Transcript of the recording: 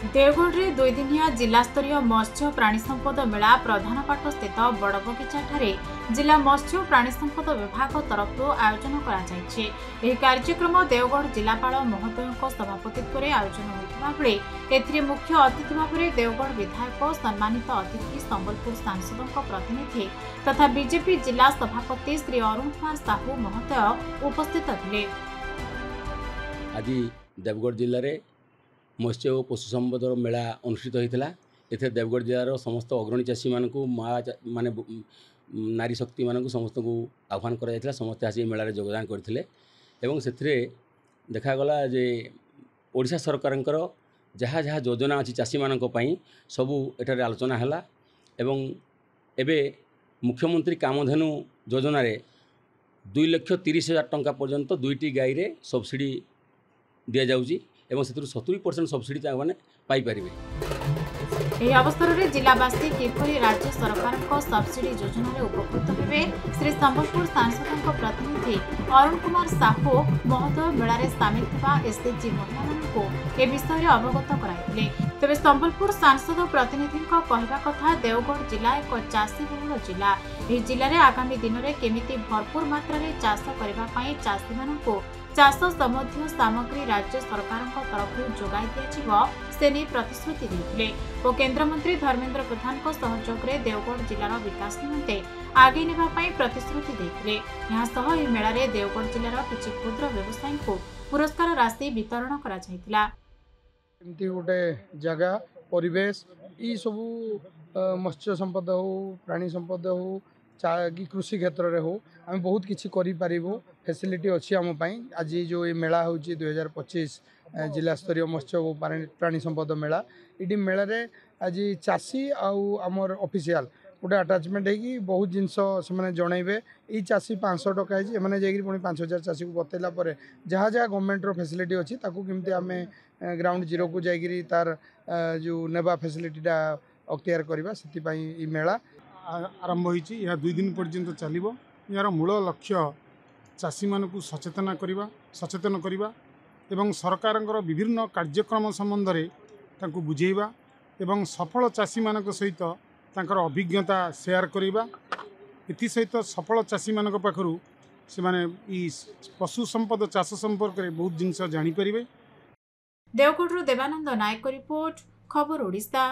देवगढ़ में 2 दिनिया जिलास्तरीय मत्स्य प्राणी संपद मेला प्रधानपाट स्थित बड़बगीचाठारे जिला मत्स्य प्राणी संपद विभाग तरफ आयोजन कर कार्यक्रम देवगढ़ जिलापाल महोदय सभापतित्व में आयोजन होता बेले एथिरे मुख्य अतिथि भाव में देवगढ़ विधायक सम्मानित अतिथि संबलपुर सांसद प्रतिनिधि तथा बीजेपी जिला सभापति श्री अरुण कुमार साहू महोदय उपस्थित थे। आज देवगढ़ जिले में मत्स्य और पशु संपद मेला अनुष्ठित होता है। देवगढ़ जिलार समस्त अग्रणी चाषी मानक माने नारी शक्ति मानक समस्त को आह्वान कर समस्ते आसी मेला योगदान करते से देखागला जे ओडिशा सरकार जहाँ जहाँ योजना अच्छी चाषी मानक सबू एठार आलोचना है एवं एबे मुख्यमंत्री कामधेनु योजन 2,30,000 टंका पर्यंत 2टी गाई रे सब्सिडी दि जाऊँगी एवं से 70% सब्सिडी मैंने पाइपर। यह अवसर में जिलावासी किपरि राज्य सरकार सब्सिडी योजन उपकृत होते श्री संबलपुर सांसद प्रतिनिधि अरुण कुमार साहू महोदय मेलार सामिल एसएचजी महिला ए विषय अवगत कराइले। तेज संबलपुर सांसद प्रतिनिधि कहवा कथा देवगढ़ जिला एक चाषी बहुल जिला। यह जिले में आगामी दिन में केमिति भरपूर मात्रा चाष करने चाषी मानू चाष संबंधी सामग्री राज्य सरकार तरफ जोगाई दिया प्रतिश्रुति देते और केन्द्रमंत्री धर्मेन्द्र प्रधान सहयोग में देवगढ़ जिलार विकास निमंते आगे नेबाई प्रतिश्रुति देते। यहाँ मेला में देवगढ़ जिलार किछि क्षुद्र व्यवसायी को पुरस्कार राशि वितरण करा जायतिला। गोटे जगह परिवेश ये सबू मत्स्य संपद हो प्राणी संपद हो कि कृषि क्षेत्र में हो आम बहुत किसी करूँ फैसिलिटी अच्छी आम आज जो ये मेला हूँ 2025 जिला स्तरीय मत्स्य और प्राणी संपद मेला ये मेला रे आज चाषी आमर ऑफिशियल गोटे अटाचमेंट है बहुत जिनस से जनइबे ये चाषी 500 टका है जाकि पुणी 5,000 चाषी को बतला जहाँ जहाँ गवर्नमेंट फैसिलिटी अच्छी केमती आम ग्राउंड जीरो को जाकि तार जो नेबा फैसिलिटीटा अख्तियार करवा से मेला आरंभ होइछि। यह 2 दिन पर्यंत चलिबो। यार मूल लक्ष्य चाषी मानकु सचेतन करवा एवं सरकारंकर विभिन्न कार्यक्रम संबंध रे तांकु बुझेइबा एवं सफल चाषी मानक सहित तांकर अभिज्ञता शेयर करवा एथि सहित सफल चाषी मानक पाखरु से माने ई पशु संपद चाष संपर्क रे बहुत जिनस जानि परिबे। देवगढ़ देवानंद नायक रिपोर्ट खबर ओडिशा।